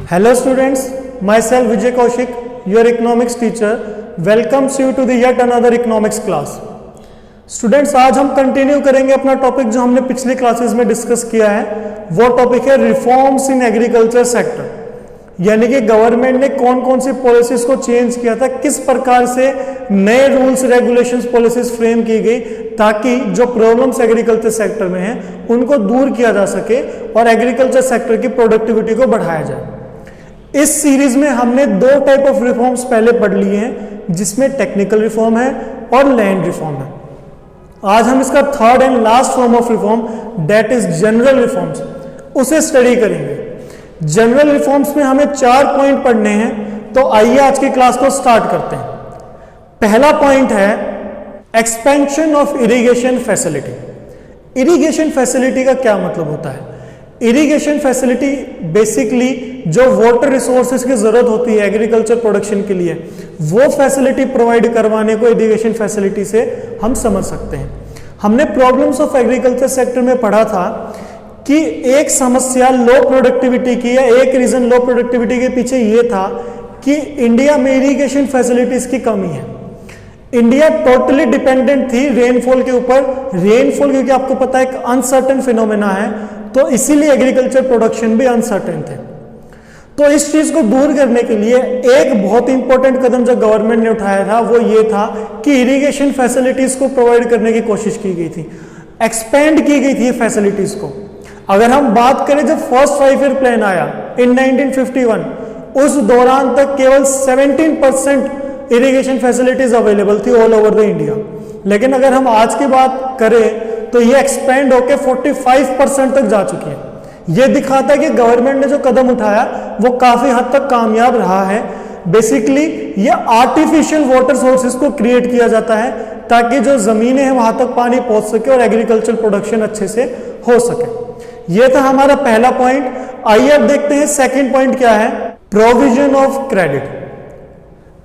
Hello students, myself Vijay Kaushik, your economics teacher, welcomes you to the yet another economics class. Students आज हम continue करेंगे अपना topic जो हमने पिछले क्लासेस में डिस्कस किया है। वो टॉपिक है रिफॉर्म्स इन एग्रीकल्चर सेक्टर, यानी कि गवर्नमेंट ने कौन कौन सी पॉलिसीज को चेंज किया था, किस प्रकार से नए रूल्स रेगुलेशंस पॉलिसीज फ्रेम की गई ताकि जो प्रॉब्लम्स एग्रीकल्चर सेक्टर में हैं उनको दूर किया जा सके और एग्रीकल्चर सेक्टर की प्रोडक्टिविटी को बढ़ाया जाए। इस सीरीज में हमने दो टाइप ऑफ रिफॉर्म्स पहले पढ़ लिए हैं, जिसमें टेक्निकल रिफॉर्म है और लैंड रिफॉर्म है। आज हम इसका third and last form of reform that is general reforms उसे स्टडी करेंगे। जनरल रिफॉर्म्स में हमें 4 पॉइंट पढ़ने हैं, तो आइए आज की क्लास को स्टार्ट करते हैं। पहला पॉइंट है expansion of irrigation facility. Irrigation facility का क्या मतलब होता है? इरिगेशन फैसिलिटी बेसिकली जो वाटर रिसोर्सेज की जरूरत होती है एग्रीकल्चर प्रोडक्शन के लिए, वो फैसिलिटी प्रोवाइड करवाने को इरिगेशन फैसिलिटी से हम समझ सकते हैं। हमने प्रॉब्लम्स ऑफ एग्रीकल्चर सेक्टर में पढ़ा था कि एक समस्या लो प्रोडक्टिविटी की या एक रीजन लो प्रोडक्टिविटी के पीछे ये था कि इंडिया में इरिगेशन फैसिलिटीज की कमी है। इंडिया टोटली डिपेंडेंट थी रेनफॉल के ऊपर। रेनफॉल क्योंकि आपको पता है एक अनसर्टेन फिनोमेना है, तो इसीलिए एग्रीकल्चर प्रोडक्शन भी अनसर्टेन थे। तो इस चीज को दूर करने के लिए एक बहुत इंपॉर्टेंट कदम जो गवर्नमेंट ने उठाया था वो ये था कि इरिगेशन फैसिलिटीज को प्रोवाइड करने की कोशिश की गई थी, एक्सपेंड की गई थी फैसिलिटीज को। अगर हम बात करें जब फर्स्ट 5 ईयर प्लान आया इन 1951, उस दौरान तक केवल 17% इरिगेशन फैसिलिटीज अवेलेबल थी ऑल ओवर द इंडिया। लेकिन अगर हम आज की बात करें तो ये एक्सपेंड होकर 45% तक जा चुकी है। ये दिखाता है कि गवर्नमेंट ने जो कदम उठाया वो काफी हद तक कामयाब रहा है। बेसिकली ये आर्टिफिशियल वाटर सोर्सेज को क्रिएट किया जाता है ताकि जो जमीनें हैं वहां तक पानी पहुंच सके और एग्रीकल्चर प्रोडक्शन अच्छे से हो सके। ये था हमारा पहला पॉइंट। आइए अब देखते हैं सेकंड पॉइंट क्या है, प्रोविजन ऑफ क्रेडिट।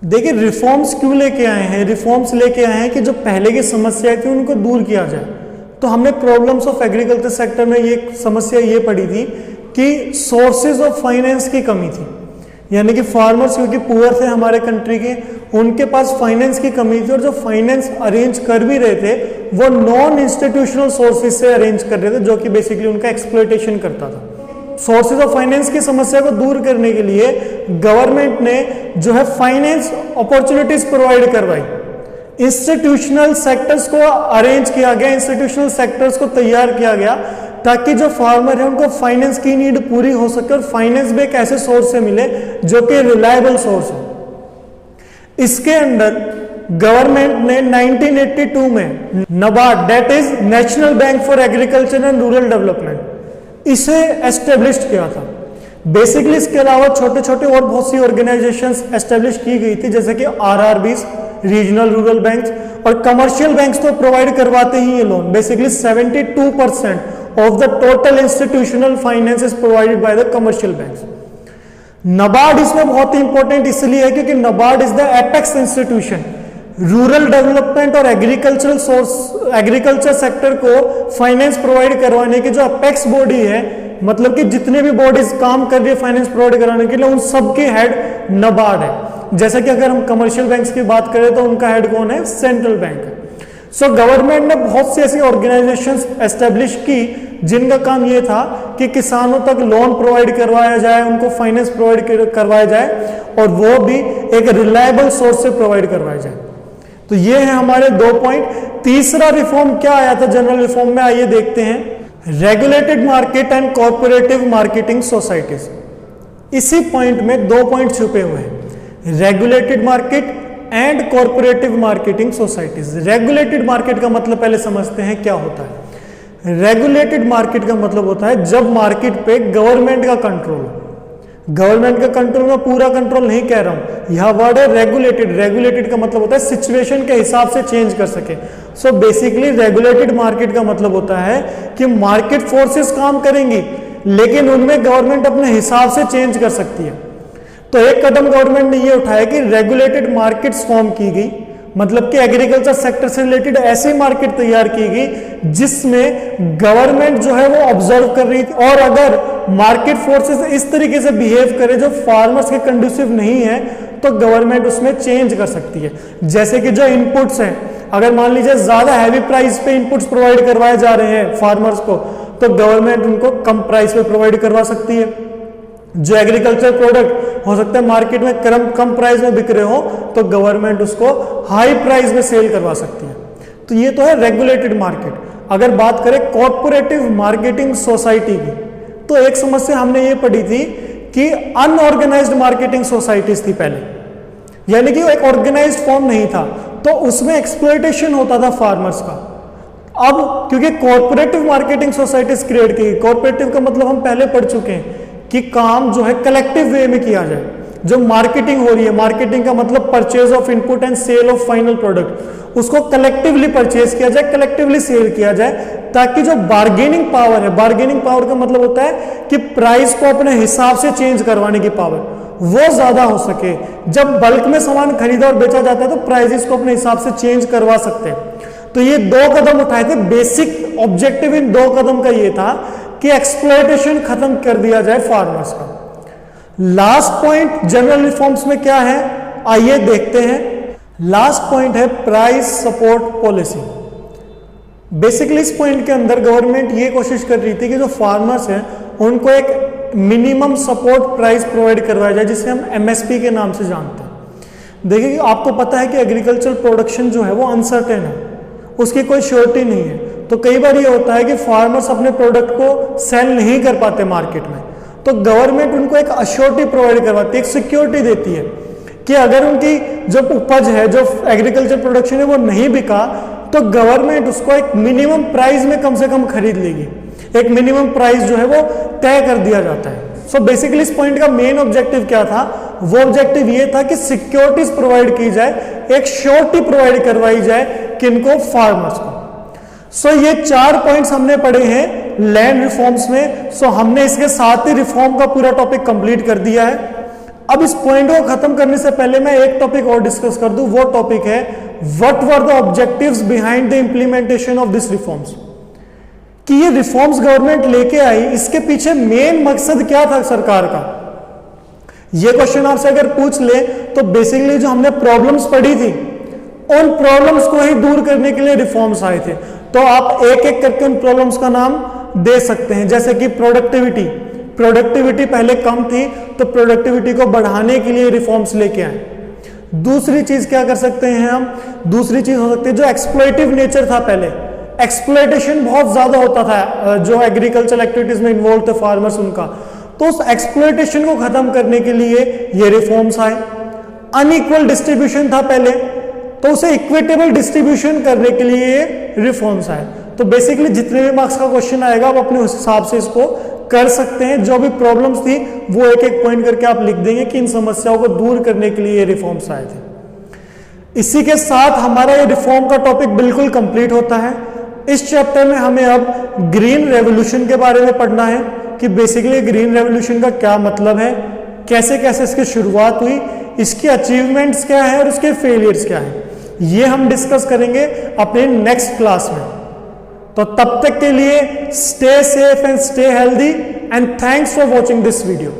देखिए रिफॉर्म्स क्यों लेके आए हैं? रिफॉर्म्स लेके आए हैं कि जो पहले की समस्या थी उनको दूर किया जाए। तो हमने प्रॉब्लम्स ऑफ एग्रीकल्चर सेक्टर में ये समस्या ये पड़ी थी कि सोर्सेज ऑफ फाइनेंस की कमी थी, यानी कि फार्मर्स क्योंकि पुअर थे हमारे कंट्री के, उनके पास फाइनेंस की कमी थी और जो फाइनेंस अरेंज कर भी रहे थे वो नॉन इंस्टीट्यूशनल सोर्सेज से अरेंज कर रहे थे, जो कि बेसिकली उनका एक्सप्लॉयटेशन करता था। सोर्सेज ऑफ फाइनेंस की समस्या को दूर करने के लिए गवर्नमेंट ने जो है फाइनेंस अपॉर्चुनिटीज प्रोवाइड करवाई। इंस्टीट्यूशनल सेक्टर्स को अरेंज किया गया, इंस्टीट्यूशनल सेक्टर्स को तैयार किया गया ताकि जो फार्मर है उनको फाइनेंस की नीड पूरी हो सके और फाइनेंस भी एक ऐसे सोर्स से मिले जो कि रिलायबल सोर्स हो। इसके अंदर गवर्नमेंट ने 1982 में NABARD that is national bank for agriculture and rural development, इसे एस्टेब्लिश किया था। बेसिकली इसके अलावा छोटे छोटे और बहुत सी ऑर्गेनाइजेशंस एस्टेब्लिश की गई थी, जैसे कि आरआरबीज, रीजनल रूरल बैंक्स और कमर्शियल बैंक्स तो प्रोवाइड करवाते ही ये loan. Basically 72% of the total institutional finance is provided by the commercial banks. NABARD इसमें बहुत इंपॉर्टेंट इसलिए है क्योंकि NABARD is the apex institution. Rural development और एग्रीकल्चर सेक्टर को फाइनेंस प्रोवाइड करवाने की जो अपेक्स बॉडी है, मतलब कि जितने भी बॉडीज काम कर रही है फाइनेंस प्रोवाइड कराने के लिए, उन सबके हेड नबार्ड है। जैसे कि अगर हम कमर्शियल बैंक्स की बात करें तो उनका हेड कौन है? सेंट्रल बैंक है। सो गवर्नमेंट ने बहुत सी ऐसी ऑर्गेनाइजेशंस एस्टेब्लिश की जिनका काम ये था कि किसानों तक लोन प्रोवाइड करवाया जाए, उनको फाइनेंस प्रोवाइड करवाया जाए और वो भी एक रिलायबल सोर्स से प्रोवाइड करवाया जाए। तो ये है हमारे 2 पॉइंट। तीसरा रिफॉर्म क्या आया था जनरल रिफॉर्म में, आइए देखते हैं, regulated market and corporative marketing societies. इसी पॉइंट में 2 पॉइंट छुपे हुए हैं, regulated market and corporative marketing societies. Regulated market का मतलब पहले समझते हैं क्या होता है। रेगुलेटेड मार्केट का मतलब होता है जब मार्केट पे गवर्नमेंट का कंट्रोल, गवर्नमेंट का कंट्रोल में पूरा कंट्रोल नहीं कह रहा हूं, यह वर्ड है रेगुलेटेड। रेगुलेटेड का मतलब होता है सिचुएशन के हिसाब से चेंज कर सके। सो बेसिकली रेगुलेटेड मार्केट का मतलब होता है कि मार्केट फोर्सेस काम करेंगी लेकिन उनमें गवर्नमेंट अपने हिसाब से चेंज कर सकती है। तो एक कदम गवर्नमेंट ने ये उठाया कि रेगुलेटेड मार्केट्स फॉर्म की गई, मतलब कि एग्रीकल्चर सेक्टर से रिलेटेड ऐसी मार्केट तैयार की गई जिसमें गवर्नमेंट जो है वो ऑब्जर्व कर रही थी, और अगर मार्केट फोर्सेस इस तरीके से बिहेव करे जो फार्मर्स के कंड्यूसिव नहीं है तो गवर्नमेंट उसमें चेंज कर सकती है। जैसे कि जो इनपुट्स हैं, अगर मान लीजिए ज्यादा हैवी प्राइस पे इनपुट्स प्रोवाइड करवाए जा रहे हैं फार्मर्स को, तो गवर्नमेंट उनको कम प्राइस पे प्रोवाइड करवा सकती है। जो एग्रीकल्चर प्रोडक्ट हो सकता है मार्केट में कम प्राइस में बिक रहे हो, तो गवर्नमेंट उसको हाई प्राइस में सेल करवा सकती है। तो ये तो है रेगुलेटेड मार्केट। अगर बात करें कॉर्पोरेटिव मार्केटिंग सोसाइटी की, तो एक समस्या हमने ये पढ़ी थी कि अनऑर्गेनाइज्ड मार्केटिंग सोसाइटीज थी पहले, यानी कि वो एक ऑर्गेनाइज्ड फॉर्म नहीं था, तो उसमें एक्सप्लॉयटेशन होता था फार्मर्स का। अब क्योंकि कॉर्पोरेटिव मार्केटिंग सोसाइटीज क्रिएट की, कॉर्पोरेटिव का मतलब हम पहले पढ़ चुके हैं कि काम जो है कलेक्टिव वे में किया जाए। जो मार्केटिंग हो रही है, मार्केटिंग का मतलब purchase of input and sale of final product, उसको कलेक्टिवली परचेज किया जाए, कलेक्टिवली सेल किया जाए, ताकि जो बार्गेनिंग पावर है, बार्गेनिंग पावर का मतलब होता है कि प्राइस को अपने हिसाब से चेंज करवाने की पावर, वो ज्यादा हो सके। जब बल्क में सामान खरीदा और बेचा जाता है तो प्राइसेस को अपने हिसाब से चेंज करवा सकते हैं। तो ये 2 कदम उठाए थे। बेसिक ऑब्जेक्टिव इन 2 कदम का ये था कि एक्सप्लॉयटेशन खत्म कर दिया जाए फार्मर्स का। लास्ट पॉइंट जनरल रिफॉर्म्स में क्या है, आइए देखते हैं। लास्ट पॉइंट है प्राइस सपोर्ट पॉलिसी। बेसिकली इस पॉइंट के अंदर गवर्नमेंट ये कोशिश कर रही थी कि जो फार्मर्स हैं उनको एक मिनिमम सपोर्ट प्राइस प्रोवाइड करवाया जाए, जिसे हम एमएसपी के नाम से जानते हैं। देखिए, आपको पता है कि एग्रीकल्चर प्रोडक्शन जो है वो अनसर्टेन है, उसकी कोई श्योरिटी नहीं है। तो कई बार ये होता है कि फार्मर्स अपने प्रोडक्ट को सेल नहीं कर पाते मार्केट में, तो गवर्नमेंट उनको एक अश्योरिटी प्रोवाइड करवाती है, एक सिक्योरिटी देती है कि अगर उनकी जो उपज है, जो एग्रीकल्चर प्रोडक्शन है वो नहीं बिका, तो गवर्नमेंट उसको एक मिनिमम प्राइस में कम से कम खरीद लेगी। एक मिनिमम प्राइस जो है वो तय कर दिया जाता है। सो बेसिकली इस पॉइंट का मेन ऑब्जेक्टिव क्या था, वो ऑब्जेक्टिव ये था कि सिक्योरिटीज प्रोवाइड की जाए, एक श्योरिटी प्रोवाइड करवाई जाए, किनको, फार्मर्स को। सो ये 4 पॉइंट्स हमने पढ़े हैं लैंड रिफॉर्म्स में। सो हमने इसके साथ ही रिफॉर्म का पूरा टॉपिक कंप्लीट कर दिया है। अब इस पॉइंट को खत्म करने से पहले मैं एक टॉपिक और डिस्कस कर दूं। वो टॉपिक है what were the objectives behind the implementation of this reforms. कि ये रिफॉर्म्स गवर्नमेंट लेके आई, इसके पीछे मेन मकसद क्या था सरकार का। ये क्वेश्चन आपसे अगर पूछ ले तो बेसिकली जो हमने प्रॉब्लम्स पढ़ी थी, उन प्रॉब्लम्स को ही दूर करने के लिए रिफॉर्म्स आए थे। तो आप एक एक करके उन प्रॉब्लम्स का नाम दे सकते हैं। जैसे कि प्रोडक्टिविटी पहले कम थी, तो प्रोडक्टिविटी को बढ़ाने के लिए रिफॉर्म्स लेके आए। दूसरी चीज क्या कर सकते हैं हम, दूसरी चीज हो सकती है जो एक्सप्लॉइटिव नेचर था, पहले एक्सप्लॉइटेशन बहुत ज्यादा होता था जो एग्रीकल्चर एक्टिविटीज में इन्वॉल्व थे फार्मर्स उनका, तो उस एक्सप्लॉइटेशन को खत्म करने के लिए ये रिफॉर्म्स आए। अनइक्वल डिस्ट्रीब्यूशन था पहले, तो उसे इक्विटेबल डिस्ट्रीब्यूशन करने के लिए रिफॉर्म्स आए। तो बेसिकली जितने भी मार्क्स का क्वेश्चन आएगा आप अपने हिसाब से इसको कर सकते हैं। जो भी प्रॉब्लम्स थी वो एक एक पॉइंट करके आप लिख देंगे कि इन समस्याओं को दूर करने के लिए ये रिफॉर्म्स आए थे। इसी के साथ हमारा ये रिफॉर्म का टॉपिक बिल्कुल कंप्लीट होता है। इस चैप्टर में हमें अब ग्रीन रेवोल्यूशन के बारे में पढ़ना है कि बेसिकली ग्रीन रेवोल्यूशन का क्या मतलब है, कैसे कैसे इसकी शुरुआत हुई, इसके अचीवमेंट्स क्या है और उसके फेलियर्स क्या है। ये हम डिस्कस करेंगे अपने नेक्स्ट क्लास में। तो तब तक के लिए stay safe and stay healthy and thanks for watching this video.